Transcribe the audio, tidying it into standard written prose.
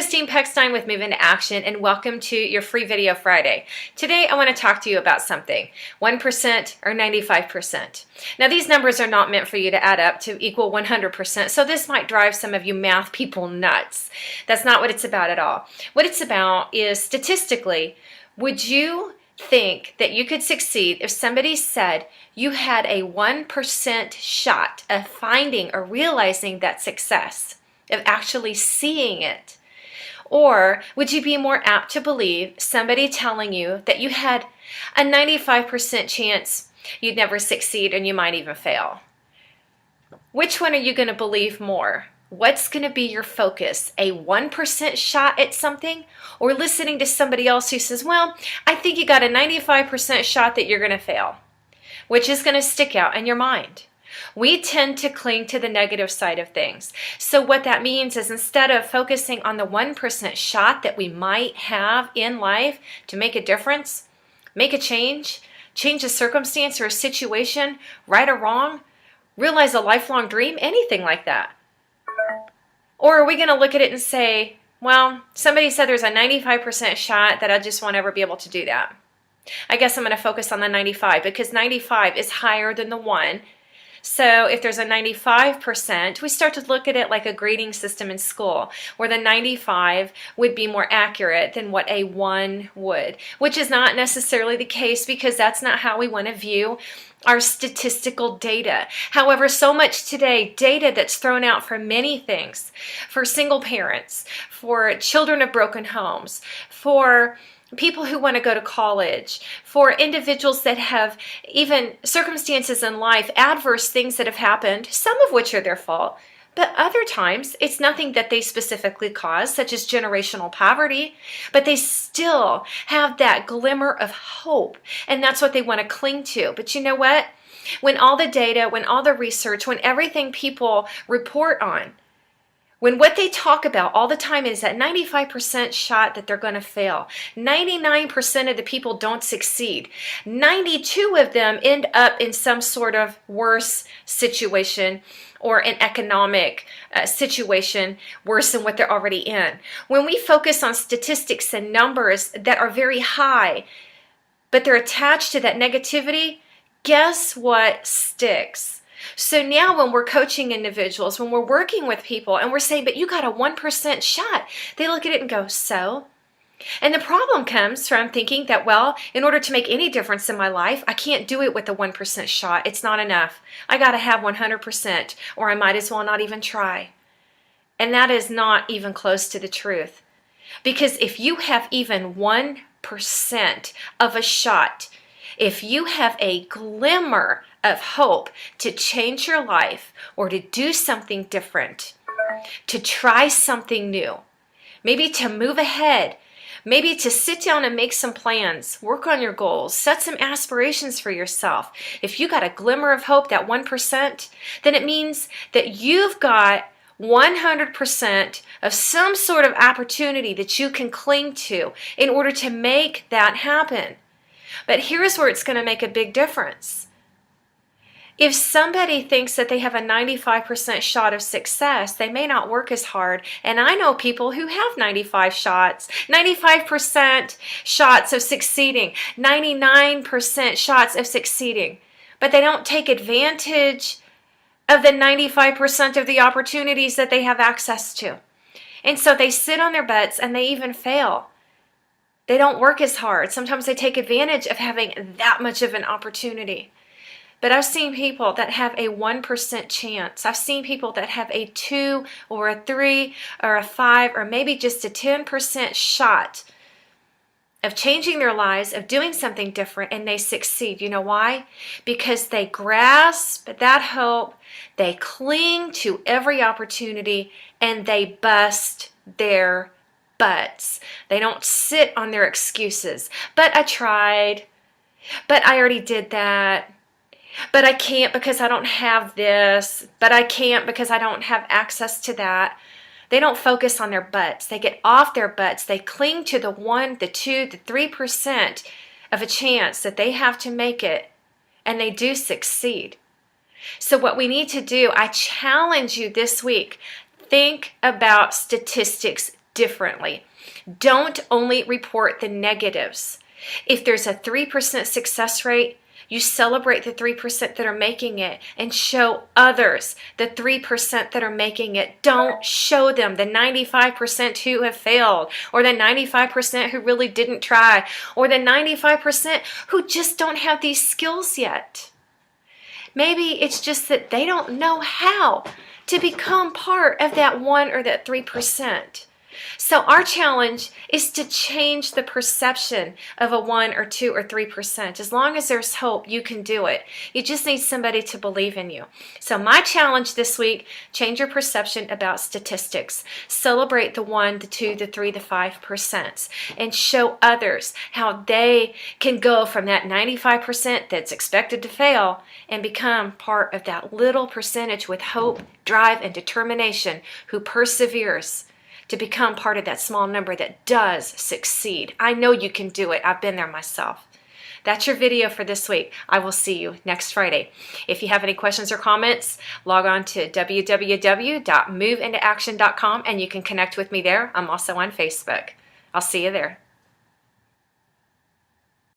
Christine Pechstein with Move into Action, and welcome to your free video Friday. Today I want to talk to you about something, 1% or 95%. Now these numbers are not meant for you to add up to equal 100%, so this might drive some of you math people nuts. That's not what it's about at all. What it's about is statistically, would you think that you could succeed if somebody said you had a 1% shot of finding or realizing that success, of actually seeing it? Or would you be more apt to believe somebody telling you that you had a 95% chance you'd never succeed and you might even fail? Which one are you going to believe more? What's going to be your focus? A 1% shot at something, or listening to somebody else who says, well, I think you got a 95% shot that you're going to fail? Which is going to stick out in your mind? We tend to cling to the negative side of things. So what that means is, instead of focusing on the 1% shot that we might have in life to make a difference, make a change a circumstance or a situation, right or wrong, realize a lifelong dream, anything like that. Or are we going to look at it and say, well, somebody said there's a 95% shot that I just won't ever be able to do that. I guess I'm going to focus on the 95 because 95 is higher than the 1. So if there's a 95%, we start to look at it like a grading system in school, where the 95 would be more accurate than what a 1 would, which is not necessarily the case, because that's not how we want to view our statistical data. However, so much today, data that's thrown out for many things, for single parents, for children of broken homes, for people who want to go to college, for individuals that have even circumstances in life, adverse things that have happened, some of which are their fault, but other times it's nothing that they specifically caused, such as generational poverty, but they still have that glimmer of hope, and that's what they want to cling to. But you know what? When all the data, when all the research, when everything people report on, when what they talk about all the time is that 95% shot that they're going to fail, 99% of the people don't succeed, 92 of them end up in some sort of worse situation, or an economic situation worse than what they're already in. When we focus on statistics and numbers that are very high, but they're attached to that negativity, guess what sticks? So now when we're coaching individuals, when we're working with people and we're saying, but you got a 1% shot, they look at it and go, so? And the problem comes from thinking that, well, in order to make any difference in my life, I can't do it with a 1% shot. It's not enough. I got to have 100%, or I might as well not even try. And that is not even close to the truth. Because if you have even 1% of a shot, if you have a glimmer of hope to change your life, or to do something different, to try something new, maybe to move ahead, maybe to sit down and make some plans, work on your goals, set some aspirations for yourself. If you got a glimmer of hope, that 1%, then it means that you've got 100% of some sort of opportunity that you can cling to in order to make that happen. But here's where it's going to make a big difference. If somebody thinks that they have a 95% shot of success, they may not work as hard. And I know people who have 95 shots, 95% shots of succeeding, 99% shots of succeeding, but they don't take advantage of the 95% of the opportunities that they have access to. And so they sit on their butts and they even fail. They don't work as hard. Sometimes they take advantage of having that much of an opportunity. But I've seen people that have a 1% chance. I've seen people that have a 2 or a 3 or a 5 or maybe just a 10% shot of changing their lives, of doing something different, and they succeed. You know why? Because they grasp that hope, they cling to every opportunity, and they bust their butts. They don't sit on their excuses. But I tried. But I already did that. But I can't because I don't have this. But I can't because I don't have access to that. They don't focus on their butts. They get off their butts. They cling to the 1, the 2, the 3% of a chance that they have to make it. And they do succeed. So what we need to do, I challenge you this week, think about statistics differently. Don't only report the negatives. If there's a 3% success rate, you celebrate the 3% that are making it and show others the 3% that are making it. Don't show them the 95% who have failed, or the 95% who really didn't try, or the 95% who just don't have these skills yet. Maybe it's just that they don't know how to become part of that 1 or that 3%. So our challenge is to change the perception of a 1 or 2 or 3%. As long as there's hope, you can do it. You just need somebody to believe in you. So my challenge this week, change your perception about statistics. Celebrate the 1, the 2, the 3, the 5%, and show others how they can go from that 95% that's expected to fail and become part of that little percentage with hope, drive, and determination who perseveres to become part of that small number that does succeed. I know you can do it. I've been there myself. That's your video for this week. I will see you next Friday. If you have any questions or comments, log on to www.moveintoaction.com and you can connect with me there. I'm also on Facebook. I'll see you there.